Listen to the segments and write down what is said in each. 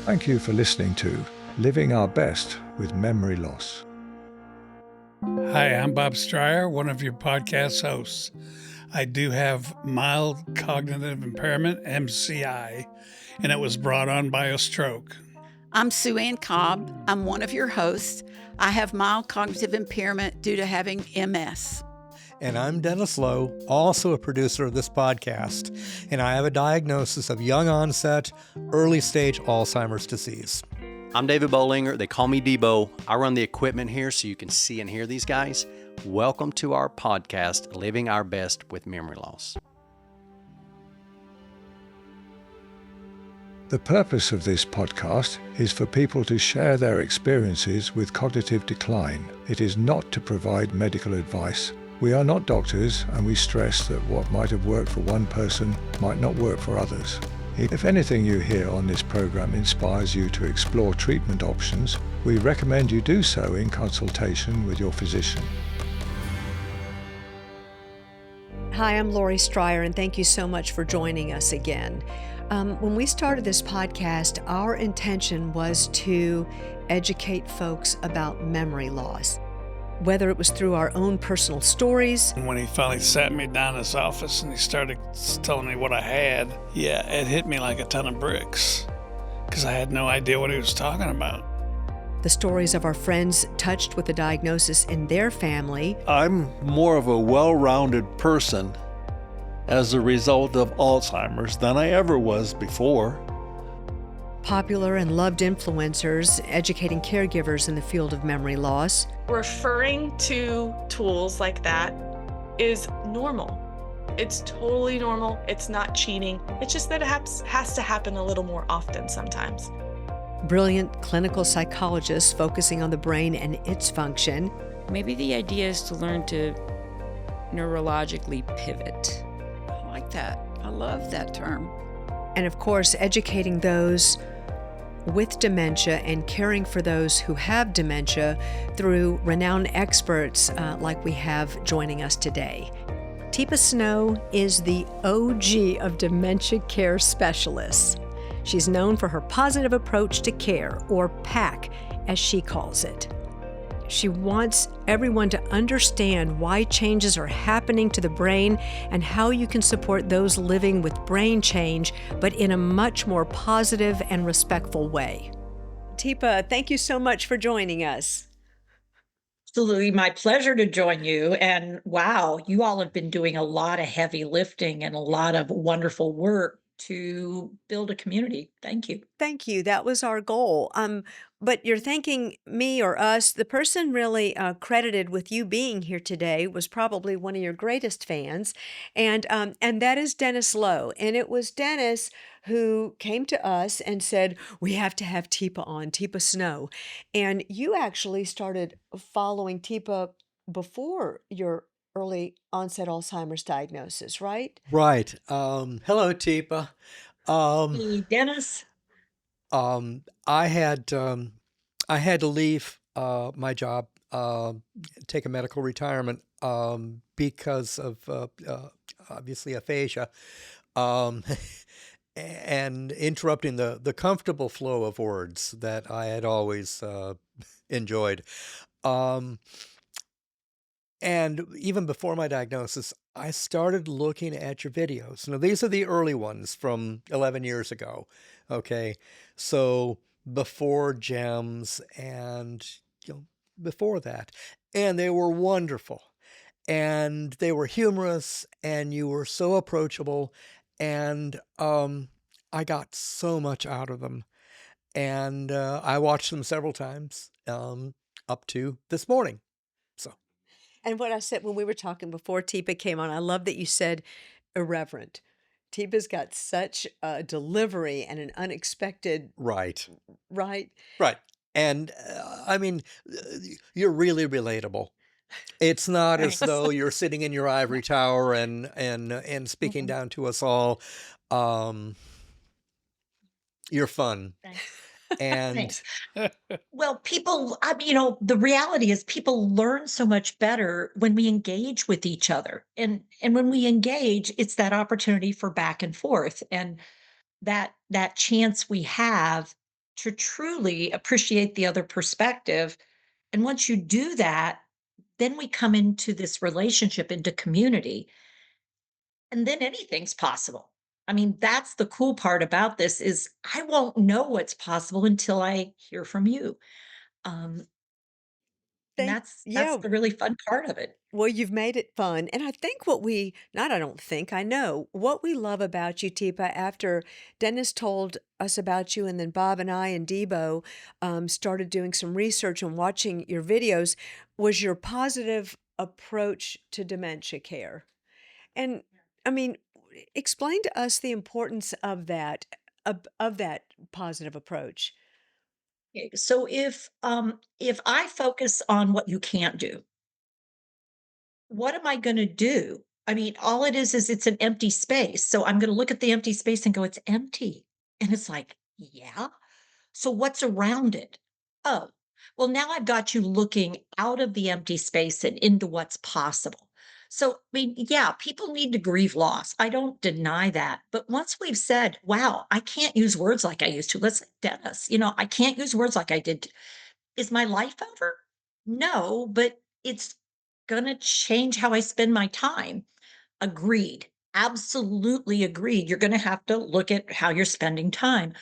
Thank you for listening to Living Our Best with Memory Loss. Hi, I'm Bob Stryer, one of your podcast hosts. I do have mild cognitive impairment, MCI, and it was brought on by a stroke. I'm Sue Ann Cobb. I'm one of your hosts. I have mild cognitive impairment due to having MS. And I'm Dennis Lowe, also a producer of this podcast, and I have a diagnosis of young onset, early stage Alzheimer's disease. I'm David Bollinger. They call me Debo. I run the equipment here so you can see and hear these guys. Welcome to our podcast, Living Our Best with Memory Loss. The purpose of this podcast is for people to share their experiences with cognitive decline. It is not to provide medical advice. We are not doctors, and we stress that what might have worked for one person might not work for others. If anything you hear on this program inspires you to explore treatment options, we recommend you do so in consultation with your physician. Hi, I'm Lori Stryer, and thank you so much for joining us again. When we started this podcast, our intention was to educate folks about memory loss, whether it was through our own personal stories. And when he finally sat me down in his office and he started telling me what I had, it hit me like a ton of bricks because I had no idea what he was talking about. The stories of our friends touched with a diagnosis in their family. I'm more of a well-rounded person as a result of Alzheimer's than I ever was before. Popular and loved influencers educating caregivers in the field of memory loss. Referring to tools like that is normal. It's totally normal. It's not cheating. It's just that it has to happen a little more often sometimes. Brilliant clinical psychologists focusing on the brain and its function. Maybe the idea is to learn to neurologically pivot. I like that. I love that term. And of course, educating those with dementia and caring for those who have dementia through renowned experts like we have joining us today. Teepa Snow is the OG of dementia care specialists. She's known for her positive approach to care, or PAC, as she calls it. She wants everyone to understand why changes are happening to the brain and how you can support those living with brain change, but in a much more positive and respectful way. Teepa, thank you so much for joining us. Absolutely, my pleasure to join you. And wow, you all have been doing a lot of heavy lifting and a lot of wonderful work to build a community. Thank you. Thank you. That was our goal. But you're thanking me or us. The person really credited with you being here today was probably one of your greatest fans, and that is Dennis Lowe. And it was Dennis who came to us and said, we have to have Teepa on, Teepa Snow. And you actually started following Teepa before your early onset Alzheimer's diagnosis, right? Right. Hello, Teepa. Hey, Dennis. I had to leave my job, take a medical retirement because of obviously aphasia, and interrupting the comfortable flow of words that I had always enjoyed. And even before my diagnosis, I started looking at your videos. Now, these are the early ones from 11 years ago. Okay. So before GEMS and before that. And they were wonderful. And they were humorous, and you were so approachable. And I got so much out of them. And I watched them several times up to this morning. And what I said when we were talking before Teepa came on, I love that you said irreverent. Teepa's got such a delivery and an unexpected... Right. Right? Right. And I mean, you're really relatable. It's not as though you're sitting in your ivory tower and speaking down to us all. You're fun. Thanks. And Well, people, the reality is people learn so much better when we engage with each other. And when we engage, it's that opportunity for back and forth. And that chance we have to truly appreciate the other perspective. And once you do that, then we come into this relationship, into community, and then anything's possible. I mean, that's the cool part about this is I won't know what's possible until I hear from you. Um, and Thank that's yeah. the really fun part of it. Well, you've made it fun. And I think what we, not I don't think, I know, what we love about you, Teepa, after Dennis told us about you, and then Bob and I and Debo started doing some research and watching your videos, was your positive approach to dementia care. And I mean, explain to us the importance of that positive approach. Okay, so if I focus on what you can't do, what am I going to do? I mean, all it is it's an empty space. So I'm going to look at the empty space and go, it's empty. And it's like, yeah. So what's around it? Oh, well, now I've got you looking out of the empty space and into what's possible. So, I mean, yeah, people need to grieve loss. I don't deny that. But once we've said, wow, I can't use words like I used to, let's Dennis, I can't use words like I did. Is my life over? No, but it's going to change how I spend my time. Agreed. Absolutely agreed. You're going to have to look at how you're spending time,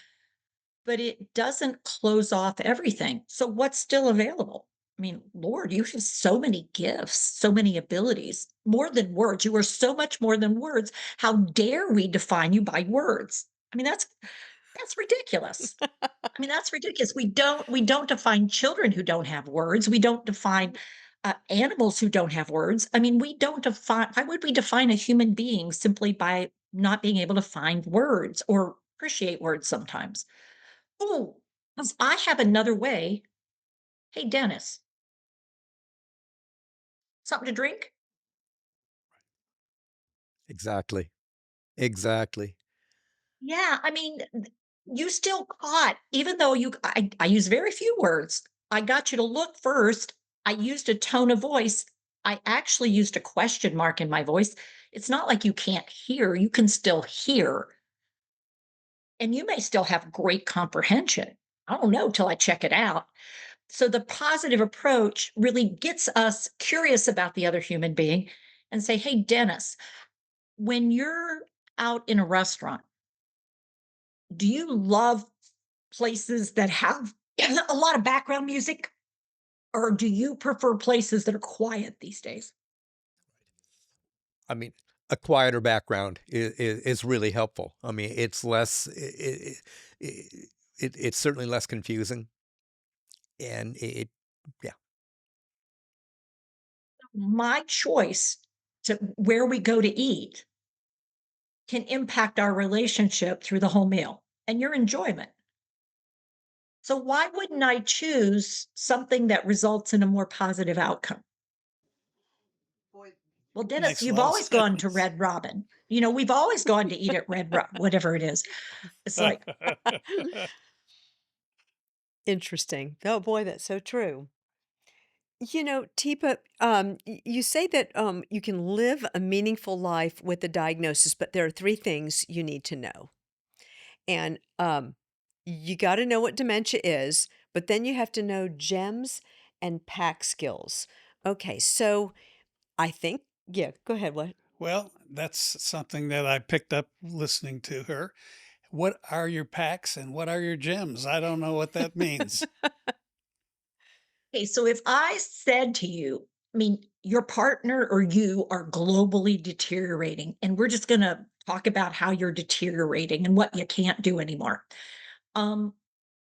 but it doesn't close off everything. So what's still available? I mean, Lord, you have so many gifts, so many abilities, more than words. You are so much more than words. How dare we define you by words? I mean, that's ridiculous. I mean, that's ridiculous. We don't define children who don't have words. We don't define animals who don't have words. I mean, we don't define. Why would we define a human being simply by not being able to find words or appreciate words sometimes? Oh, 'cause I have another way. Hey, Dennis, something to drink? Exactly. Exactly. Yeah, I mean, you still caught, even though I use very few words. I got you to look first. I used a tone of voice. I actually used a question mark in my voice. It's not like you can't hear, you can still hear, and you may still have great comprehension. I don't know till I check it out. So the positive approach really gets us curious about the other human being and say, "Hey, Dennis, when you're out in a restaurant, do you love places that have a lot of background music, or do you prefer places that are quiet these days?" I mean, a quieter background is really helpful. I mean, it's less, it's certainly less confusing. And yeah, My choice to where we go to eat can impact our relationship through the whole meal and your enjoyment. So why wouldn't I choose something that results in a more positive outcome? Well, Dennis, Makes a you've lot of always gone to sense. Red Robin. We've always gone to eat at Red Robin, whatever it is. It's like, Interesting. Oh boy, that's so true. Teepa, you say that you can live a meaningful life with the diagnosis, but there are three things you need to know. And you got to know what dementia is, but then you have to know GEMS and PAC skills. Okay, so I think, yeah, go ahead. What? Well, that's something that I picked up listening to her. What are your packs and what are your gems? I don't know what that means. okay, so if I said to you, I mean, your partner or you are globally deteriorating, and we're just going to talk about how you're deteriorating and what you can't do anymore. Um,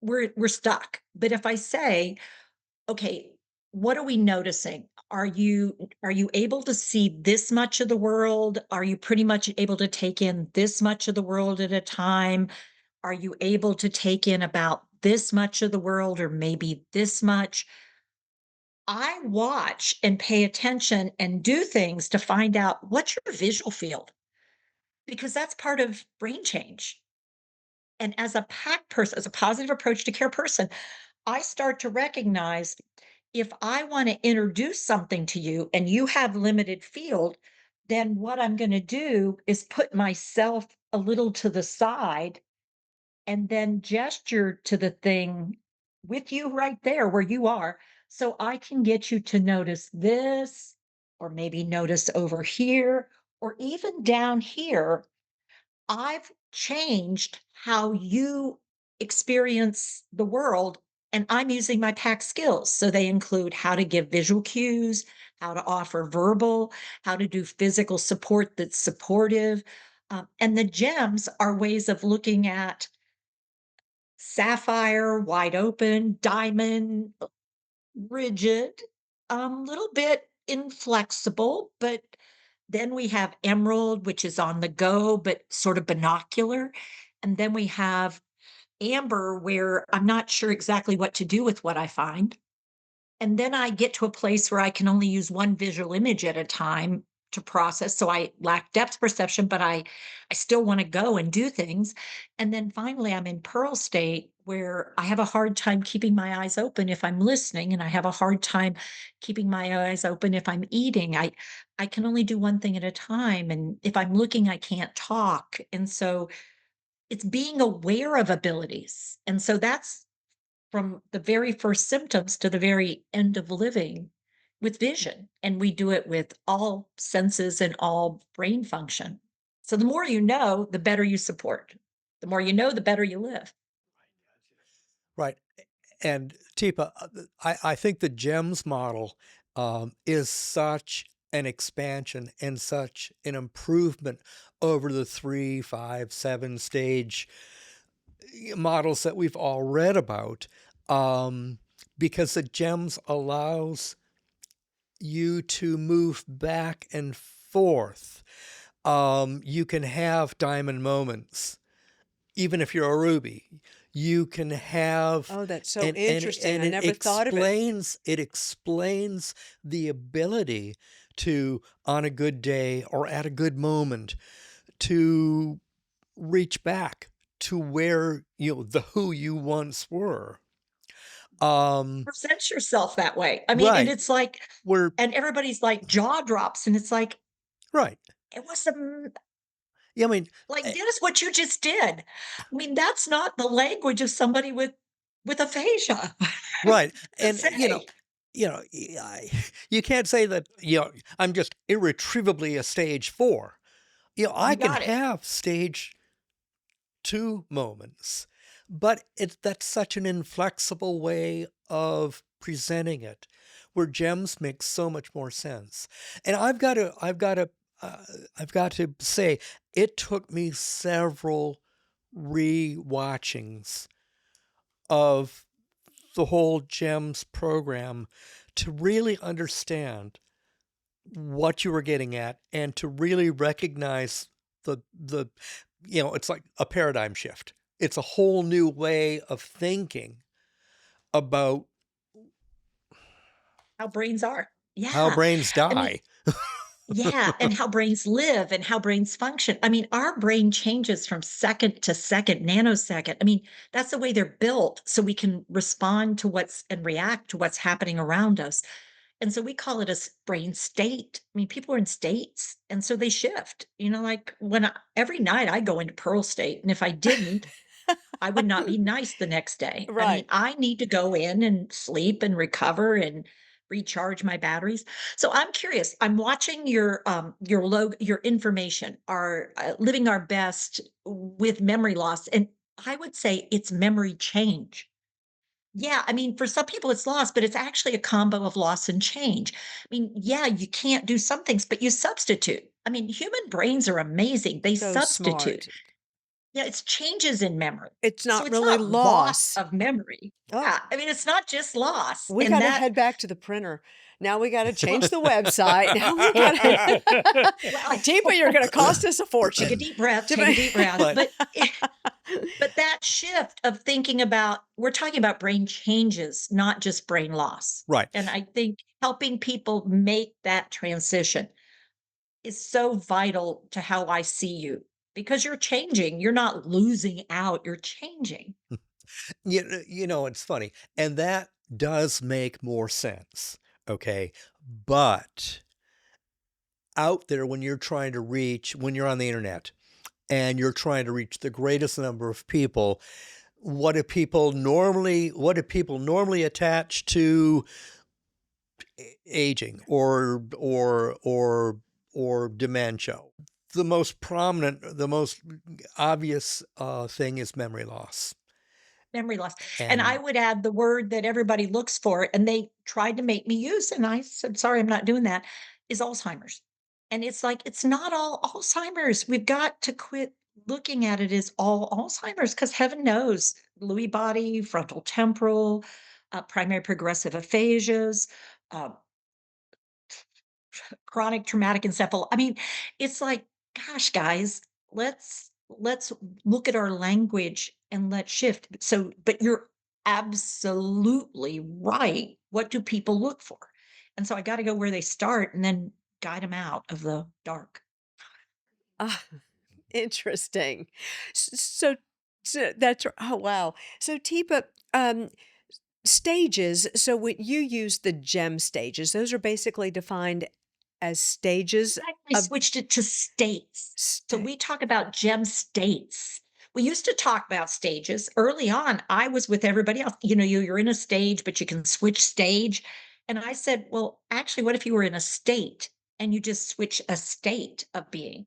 we're stuck. But if I say, okay, what are we noticing? Are you able to see this much of the world? Are you pretty much able to take in this much of the world at a time? Are you able to take in about this much of the world or maybe this much? I watch and pay attention and do things to find out what's your visual field because that's part of brain change. And as a PAC person, as a positive approach to care person, I start to recognize if I want to introduce something to you and you have limited field, then what I'm going to do is put myself a little to the side and then gesture to the thing with you right there where you are. So I can get you to notice this, or maybe notice over here, or even down here. I've changed how you experience the world, and I'm using my PAC skills. So they include how to give visual cues, how to offer verbal, how to do physical support that's supportive. And the gems are ways of looking at sapphire, wide open, diamond, rigid, little bit inflexible, but then we have emerald, which is on the go, but sort of binocular. And then we have amber, where I'm not sure exactly what to do with what I find. And then I get to a place where I can only use one visual image at a time to process. So I lack depth perception, but I still want to go and do things. And then finally I'm in pearl state where I have a hard time keeping my eyes open if I'm listening, and I have a hard time keeping my eyes open if I'm eating. I can only do one thing at a time. And if I'm looking, I can't talk. And so it's being aware of abilities. And so that's from the very first symptoms to the very end of living with vision. And we do it with all senses and all brain function. So the more you know, the better you support. The more you know, the better you live. Right. And Teepa, I think the GEMS model is such an expansion and such an improvement over the 3, 5, 7 stage models that we've all read about, because the GEMS allows you to move back and forth. You can have diamond moments, even if you're a ruby. You can have. Oh, that's so interesting. I never thought of it. It explains the ability to, on a good day or at a good moment, to reach back to where, the who you once were. Present yourself that way. I mean, and Right. it's like, and everybody's like jaw drops, and it's like, Right. it was Yeah, I mean, like, that is what you just did. I mean, that's not the language of somebody with aphasia. right. to And say. you can't say that, I'm just irretrievably a stage 4. I You can got it. have stage 2 moments, but that's such an inflexible way of presenting it, where GEMS makes so much more sense. And I've got to say, it took me several re-watchings of the whole GEMS program to really understand what you were getting at, and to really recognize the it's like a paradigm shift. It's a whole new way of thinking about How brains are. how Yeah. brains I mean, die. yeah, and how brains live and how brains function. I mean, our brain changes from second to second, nanosecond. I mean, that's the way they're built, so we can respond to and react to what's happening around us. And so we call it a brain state. I mean, people are in states, and so they shift. Like every night I go into pearl state, and if I didn't, I would not be nice the next day. I mean, Right. I need to go in and sleep and recover and recharge my batteries. So I'm curious. I'm watching your information, our living our best with memory loss, and I would say it's memory change. Yeah, I mean, for some people it's loss, but it's actually a combo of loss and change. I mean, yeah, you can't do some things, but you substitute. I mean, human brains are amazing. They So substitute. smart. Yeah, it's changes in memory. It's So not it's really not loss loss. of memory. Oh, Yeah, I mean, it's not just loss. we And got to that, head back to the printer. Now we got to well, change the website. Now we got to. well, Teepa, you're going to cost us a fortune. take a deep breath, To take a be- deep breath. But- But that shift of thinking about, we're talking about brain changes, not just brain loss. Right. And I think helping people make that transition is so vital to how I see you, because you're changing. You're not losing out, you're changing. It's funny. And that does make more sense. Okay. But out there, when you're on the internet and you're trying to reach the greatest number of people, what do people normally attach to aging or dementia? The most prominent, the most obvious thing is memory loss. Memory loss. And I would add the word that everybody looks for, and they tried to make me use, and I said, sorry, I'm not doing that, is Alzheimer's. And it's like, it's not all Alzheimer's. We've got to quit looking at it as all Alzheimer's, because heaven knows, Lewy body, frontal temporal, primary progressive aphasias, uh, chronic traumatic encephal. I mean, it's like, gosh, guys, let's look at our language and let's shift. So, but you're absolutely right. What do people look for? And so I got to go where they start and then guide them out of the dark. Ah, interesting. So, that's oh wow. So Teepa, stages. So when you use the GEM stages, those are basically defined as stages I of switched it to states. So state. we talk about gem states. We used to talk about stages. Early on, I was with everybody else. You know, you're in a stage, but you can switch stage. And I said, well, actually, what if you were in a state and you just switch a state of being,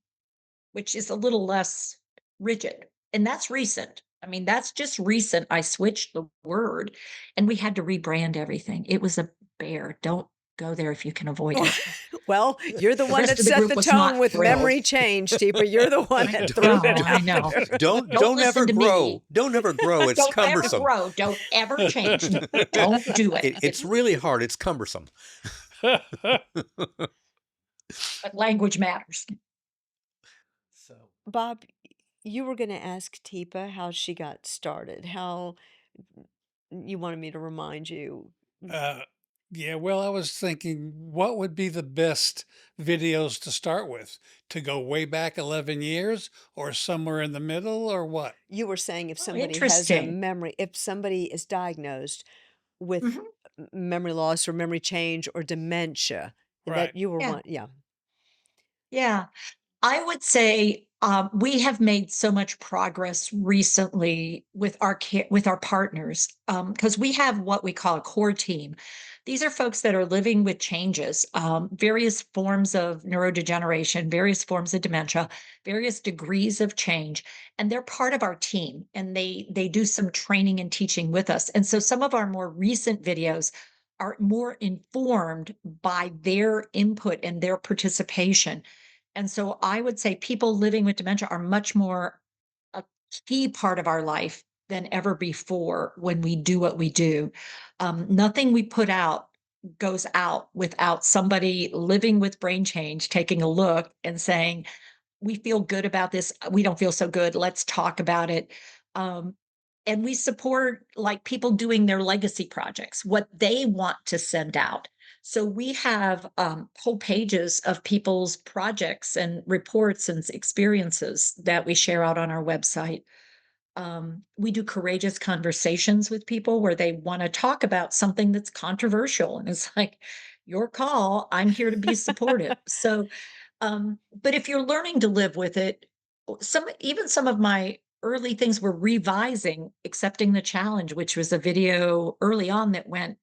which is a little less rigid? And that's recent. I mean, that's just recent. I switched the word and we had to rebrand everything. It was a bear. Don't go there if you can avoid it. Well, you're the The one rest that of the set group the was tone not with thrilled. memory change, Teepa. You're the one I that know, threw it I out know. there. Don't Don't ever listen to grow. me. Don't ever grow. It's Don't ever cumbersome. grow. Don't ever change. Don't do it. It's really hard. It's cumbersome. But language matters. So Bob, you were going to ask Teepa how she got started. How you wanted me to remind you. Uh, yeah, well, I was thinking, what would be the best videos to start with? To go way back 11 years or somewhere in the middle or what? You were saying if Oh, somebody has a interesting. memory, if somebody is diagnosed with Mhm. memory loss or memory change or dementia, Right. that you were Yeah. one, yeah. Yeah. I would say we have made so much progress recently with with our partners because we have what we call a core team. These are folks that are living with changes, various forms of neurodegeneration, various forms of dementia, various degrees of change, and they're part of our team. And they do some training and teaching with us. And so some of our more recent videos are more informed by their input and their participation. And so I would say people living with dementia are much more a key part of our life than ever before when we do what we do. Nothing we put out goes out without somebody living with brain change taking a look and saying, we feel good about this. We don't feel so good. Let's talk about it. Um, and we support like people doing their legacy projects, what they want to send out. So we have whole pages of people's projects and reports and experiences that we share out on our website. We do courageous conversations with people where they want to talk about something that's controversial. And it's like, your call. I'm here to be supportive. So, but if you're learning to live with it, some of my early things were revising, accepting the challenge, which was a video early on that went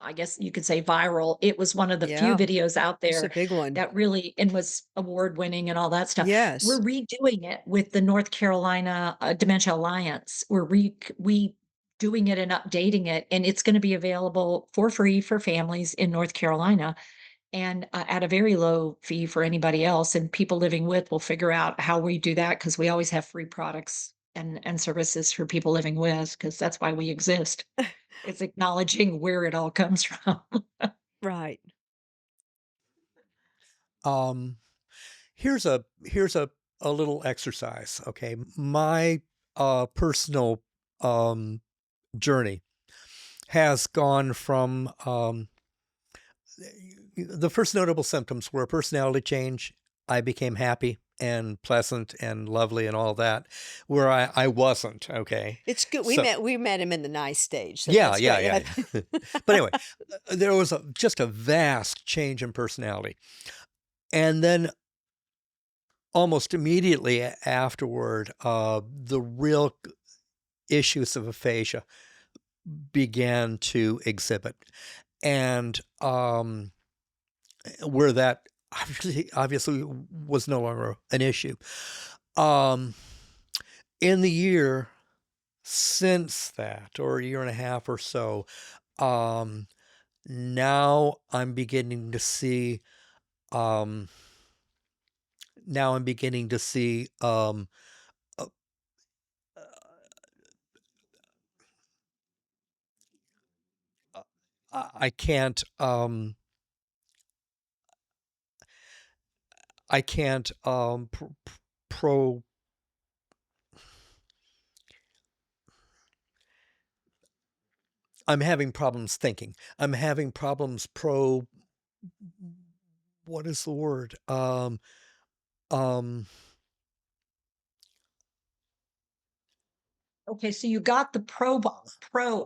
I guess you could say viral. It was one of the few Yeah, videos out it's a there big one. that really and was award winning and all that stuff. We're Yes. redoing it with the North Carolina Dementia Alliance. We're we doing it and updating it, and it's going to be available for free for families in North Carolina and at a very low fee for anybody else. And people living with will figure out how we do that because we always have free products and services for people living with because that's why we exist. It's acknowledging where it all comes from. Right. um, here's a little exercise. Okay, my personal journey has gone from the first notable symptoms were a personality change. I became happy and pleasant and lovely and all that, where I wasn't. Okay, It's good. so We met him in the nice stage. So yeah, that's yeah, great. yeah. But anyway, there was just a vast change in personality, and then almost immediately afterward, the real issues of aphasia began to exhibit. And where that obviously was no longer an issue. In the year since that, or a year and a half or so, now I'm beginning to see um, now I'm beginning to see uh, I can't I can't pro I'm having problems thinking. I'm having problems what is the word? Um Okay, so you got the pro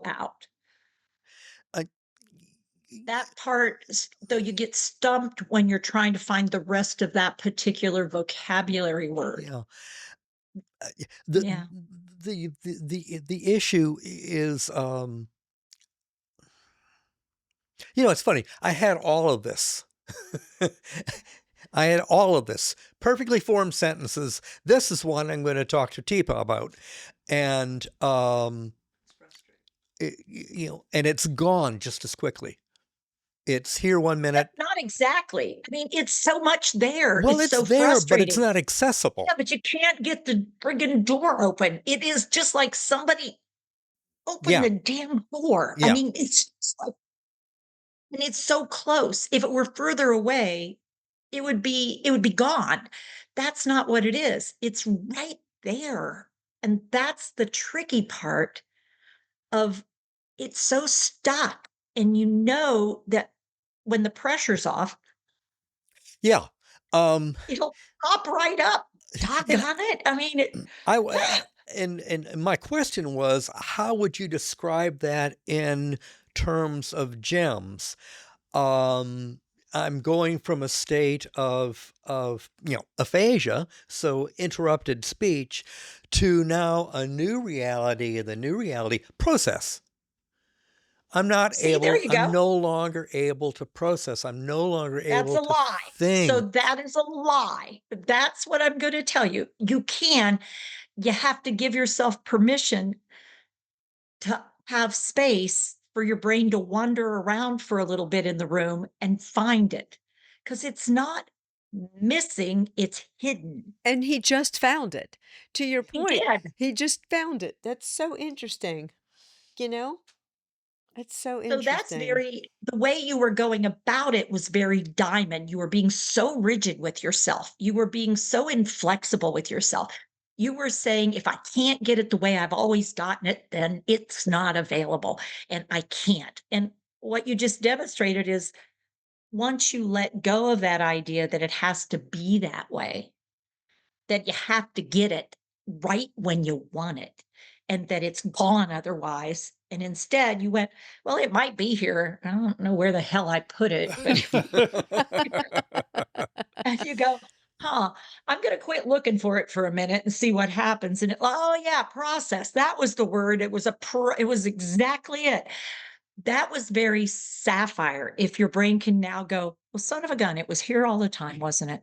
out. I, That part, though, you get stumped when you're trying to find the rest of that particular vocabulary word. yeah. The Yeah. the issue is it's funny. I had all of this. I had all of this perfectly formed sentences. This is one I'm going to talk to Teepa about. And and it's gone just as quickly. It's here 1 minute. Not exactly. I mean, it's so much there. Well, It's it's so there, but it's frustrating. not accessible. Yeah, but you can't get the friggin' door open. It is just like somebody open Yeah. the damn door. I Yeah. mean, it's just like, and it's so close. If it were further away, it would be gone. That's not what it is. It's right there. And that's the tricky part of it's so stuck. And you know that when the pressure's off, Yeah. it'll pop right up. And Doggone it. I mean, and my question was, how would you describe that in terms of gems? I'm going from a state of aphasia, so interrupted speech, to now a new reality, and the new reality process. I'm no longer able to process. I'm no longer that's able a to lie. think. So that is a lie. That's what I'm going to tell you. You have to give yourself permission to have space for your brain to wander around for a little bit in the room and find it. Because it's not missing, it's hidden. And he just found it. To your He point, did. he just found it. That's so interesting. You know? It's so So that's interesting. the way you were going about it was very diamond. You were being so rigid with yourself. You were being so inflexible with yourself. You were saying, if I can't get it the way I've always gotten it, then it's not available and I can't. And what you just demonstrated is once you let go of that idea that it has to be that way, that you have to get it right when you want it and that it's gone otherwise. And instead you went, well, it might be here. I don't know where the hell I put it. And you go, huh, I'm going to quit looking for it for a minute and see what happens. And oh yeah, process. That was the word. It was exactly it. That was very sapphire. If your brain can now go, well, son of a gun, it was here all the time, wasn't it?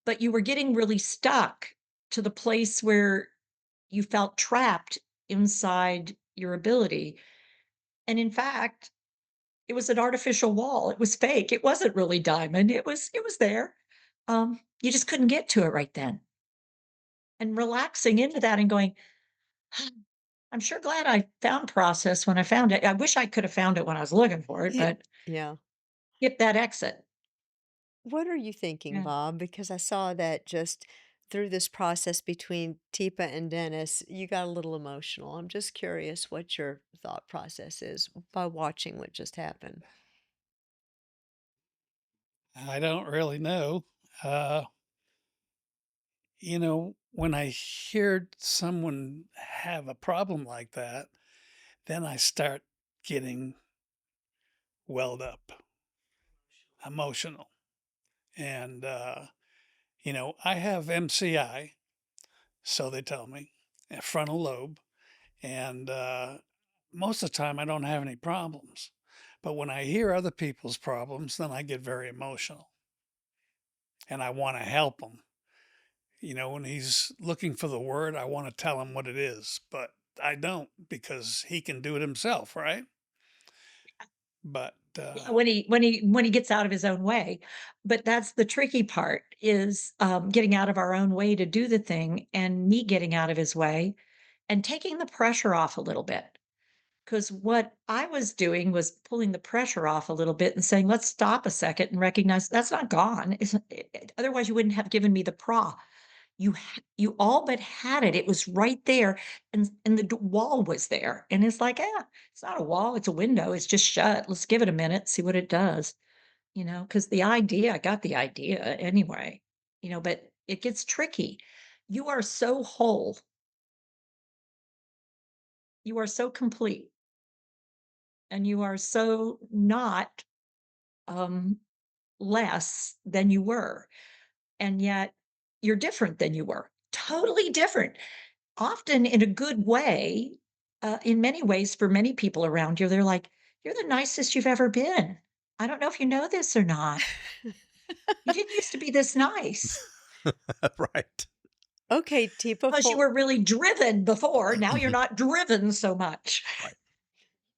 But you were getting really stuck to the place where you felt trapped inside your ability. And in fact, it was an artificial wall. It was fake. It wasn't really diamond. It was there. You just couldn't get to it right then. And relaxing into that and going, I'm sure glad I found process when I found it. I wish I could have found it when I was looking for it, Yeah. but Yeah. get that exit. What are you thinking, Yeah. Bob? Because I saw that just through this process between Teepa and Dennis, you got a little emotional. I'm just curious what your thought process is by watching what just happened. I don't really know. Uh, when I hear someone have a problem like that, then I start getting welled up, emotional. And I have MCI, so they tell me, a frontal lobe, and most of the time I don't have any problems. But when I hear other people's problems, then I get very emotional and I want to help them. When he's looking for the word, I want to tell him what it is, but I don't because he can do it himself, right? But Yeah, when he gets out of his own way. But that's the tricky part is, getting out of our own way to do the thing and me getting out of his way and taking the pressure off a little bit. Because what I was doing was pulling the pressure off a little bit and saying, "Let's stop a second and recognize that's not gone. Otherwise, you wouldn't have given me the pra. You all but had it. It was right there, and the wall was there. And it's like, it's not a wall. It's a window. It's just shut. Let's give it a minute, see what it does. Because I got the idea anyway. But it gets tricky. You are so whole. You are so complete, and you are so not um, less than you were. And yet you're different than you were, totally different, often in a good way. In many ways, for many people around you, they're like, you're the nicest you've ever been. I don't know if you know this or not. You didn't used to be this nice Right. Okay, Teepa, because you were really driven before. Now you're not driven so much. Right.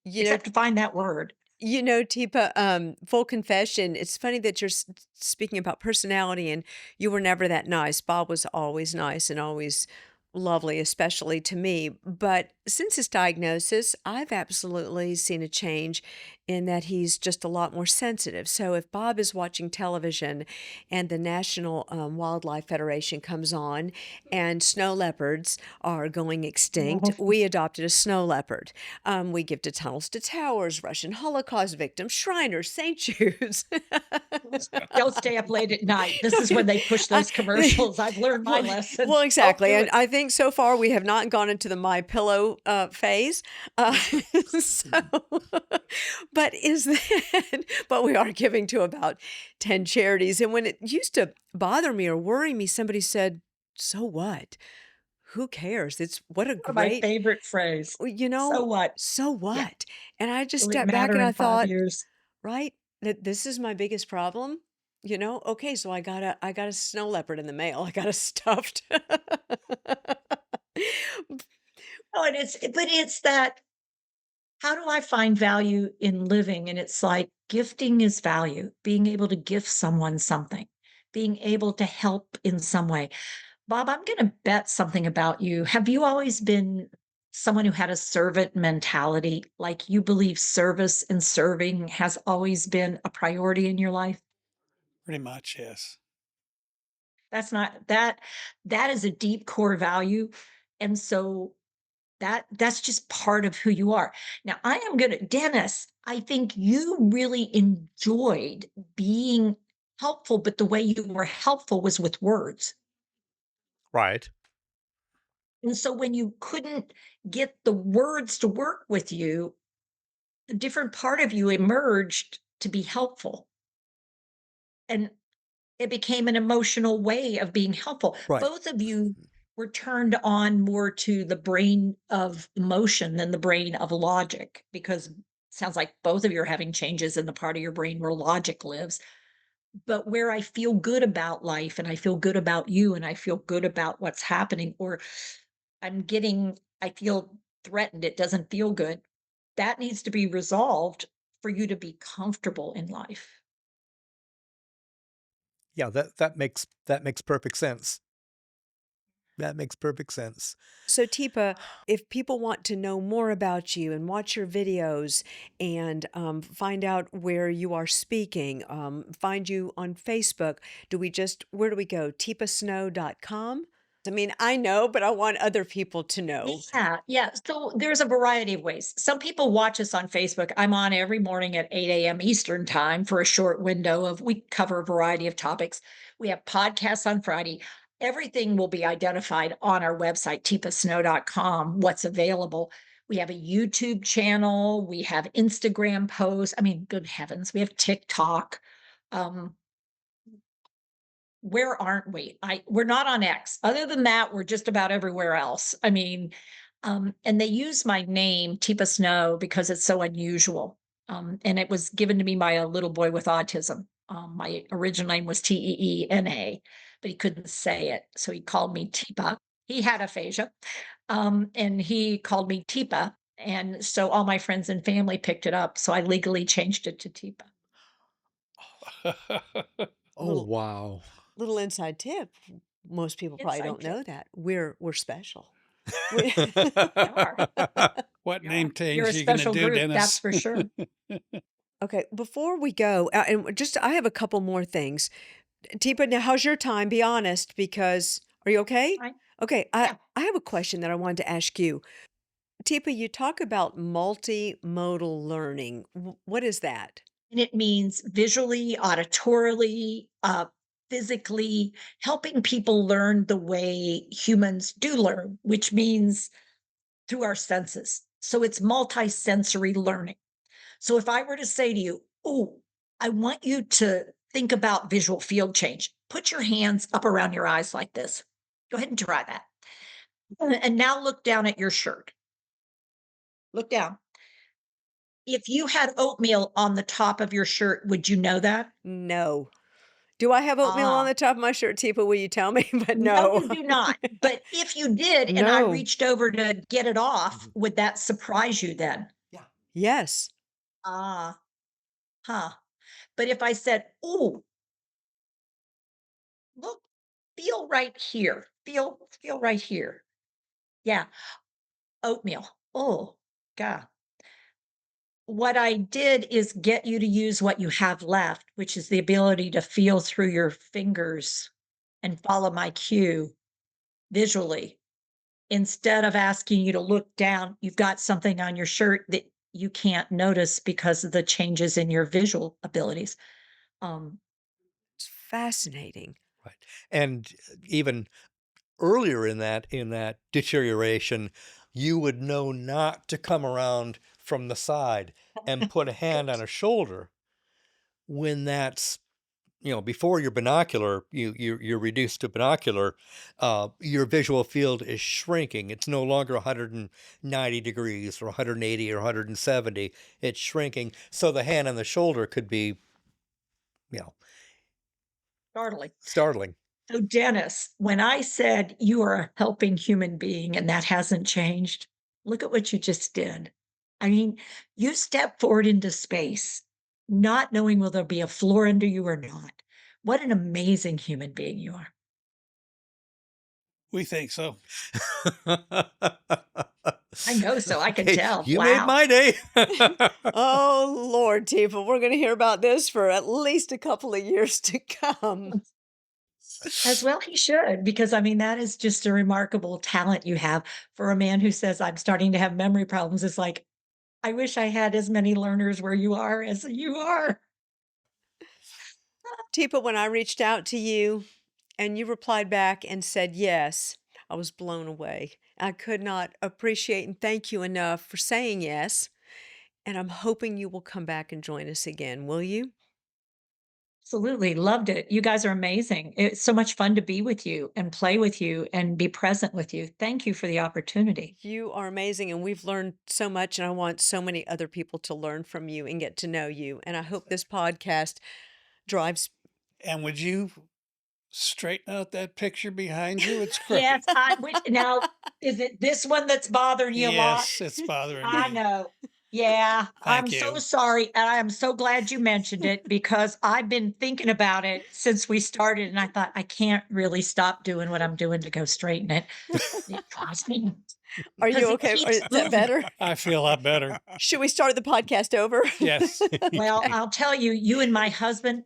you You just know, have to find that word. Teepa, full confession, it's funny that you're speaking about personality and you were never that nice. Bob was always nice and always lovely, especially to me. But since his diagnosis, I've absolutely seen a change in that he's just a lot more sensitive. So if Bob is watching television and the National Wildlife Federation comes on and snow leopards are going extinct, we adopted a snow leopard. We give to tunnels to towers, Russian Holocaust victims, Shriners, St. Jude's. Don't stay up late at night. This is when they push those commercials. I've learned my lesson. Well, Don't exactly. do And it. I think so far we have not gone into the My Pillow phase. So, but but we are giving to about 10 charities. And when it used to bother me or worry me, somebody said, so what? Who cares? It's what a One of my great, favorite phrase. you So know, what? so Yeah. what? And I just Will it stepped back matter and in I 5 thought, years? right, that this is my biggest problem. Okay, so I got a snow leopard in the mail. I got a stuffed. Oh, and it's that, how do I find value in living? And it's like gifting is value, being able to gift someone something, being able to help in some way. Bob, I'm gonna bet something about you. Have you always been someone who had a servant mentality? Like you believe service and serving has always been a priority in your life? pretty much, yes. That's not that is a deep core value. And so that's just part of who you are. Now, I am gonna Dennis, I think you really enjoyed being helpful, but the way you were helpful was with words. Right. And so when you couldn't get the words to work with you, a different part of you emerged to be helpful. And it became an emotional way of being helpful. Right. Both of you were turned on more to the brain of emotion than the brain of logic, because it sounds like both of you are having changes in the part of your brain where logic lives. But where I feel good about life and I feel good about you and I feel good about what's happening, or I feel threatened, it doesn't feel good. That needs to be resolved for you to be comfortable in life. Yeah, that makes perfect sense. That makes perfect sense. So, Teepa, if people want to know more about you and watch your videos and find out where you are speaking, find you on Facebook, where do we go? teepasnow.com? I mean, I know, but I want other people to know. Yeah, yeah. So there's a variety of ways. Some people watch us on Facebook. I'm on every morning at 8 a.m. Eastern time for a short window of we cover a variety of topics. We have podcasts on Friday. Everything will be identified on our website, teepasnow.com, what's available. We have a YouTube channel, we have Instagram posts. I mean, good heavens, we have TikTok. Um, where aren't we? We're not on X. Other than that, we're just about everywhere else. I mean, and they use my name, Teepa Snow, because it's so unusual. And it was given to me by a little boy with autism. My original name was Teena, but he couldn't say it. So he called me Teepa. He had aphasia. And he called me Teepa. And so all my friends and family picked it up. So I legally changed it to Teepa. Oh, wow. Little inside tip. Most people probably Inside don't know tip. that. We're special. We- What name change You're a are you going to special do, group, Dennis? that's for sure. Okay, before we go, and just I have a couple more things. Teepa, now how's your time? Be honest, because are you okay? Fine. Okay, Yeah. I have a question that I wanted to ask you. Teepa, you talk about multimodal learning. What is that? And it means visually, auditorily, physically, helping people learn the way humans do learn, which means through our senses. So it's multi-sensory learning. So if I were to say to you, oh, I want you to think about visual field change, put your hands up around your eyes like this. Go ahead and try that. And now look down at your shirt. Look down. If you had oatmeal on the top of your shirt, would you know that? No. Do I have oatmeal on Ah. the top of my shirt, Teepa? Will you tell me? But No, no. you do not. But if you did, and I No. reached over to get it off, would that surprise you then? Yes. Ah, huh. But if I said, oh, look, feel right here. Feel right here. Yeah. Oatmeal. Oh, God. What I did is get you to use what you have left, which is the ability to feel through your fingers and follow my cue visually. Instead of asking you to look down, you've got something on your shirt that you can't notice because of the changes in your visual abilities. It's fascinating. Right. And even earlier in that deterioration, you would know not to come around from the side and put a hand on a shoulder when that's, before your binocular, you're reduced to binocular, your visual field is shrinking. It's no longer 190 degrees or 180 or 170. It's shrinking. So the hand on the shoulder could be, startling. So, Dennis, when I said you are a helping human being and that hasn't changed, look at what you just did. I mean, you stepped forward into space, not knowing will there be a floor under you or not. What an amazing human being you are. We think so. I know so. I can Hey, tell. you Wow. made my day. Oh, Lord, Teepa, we're going to hear about this for at least a couple of years to come. As well, he should, because I mean, that is just a remarkable talent you have for a man who says, I'm starting to have memory problems. It's like, I wish I had as many learners where you are as you are. Teepa, when I reached out to you and you replied back and said yes, I was blown away. I could not appreciate and thank you enough for saying yes. And I'm hoping you will come back and join us again, will you? Absolutely. Loved it. You guys are amazing. It's so much fun to be with you and play with you and be present with you. Thank you for the opportunity. You are amazing, and we've learned so much, and I want so many other people to learn from you and get to know you. And I hope this podcast drives. And would you straighten out that picture behind you? It's crooked. Yes, I wish. Now, is it this one that's bothering you a lot? Yes, it's bothering I me. know. Yeah, I'm Thank so you. sorry. And I am so glad you mentioned it because I've been thinking about it since we started. And I thought, I can't really stop doing what I'm doing to go straighten it. It drives me nuts Are because you it okay? keeps Is that moving. better? I feel a lot better. Should we start the podcast over? Yes. Well, I'll tell you, you and my husband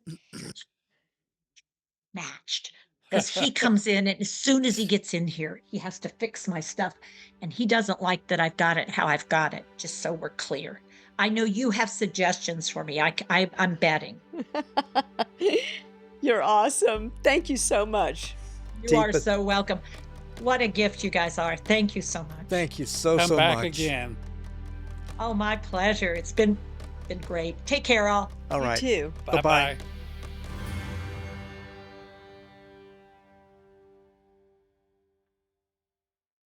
matched because he comes in and as soon as he gets in here, he has to fix my stuff. And he doesn't like that I've got it how I've got it, just so we're clear. I know you have suggestions for me. I'm betting. You're awesome. Thank you so much. You are Teepa- so welcome. What a gift you guys are. Thank you so much. Thank you so Come so back much. again. Oh, my pleasure. It's been great. Take care, all. All You right. too. Bye-bye. Bye-bye.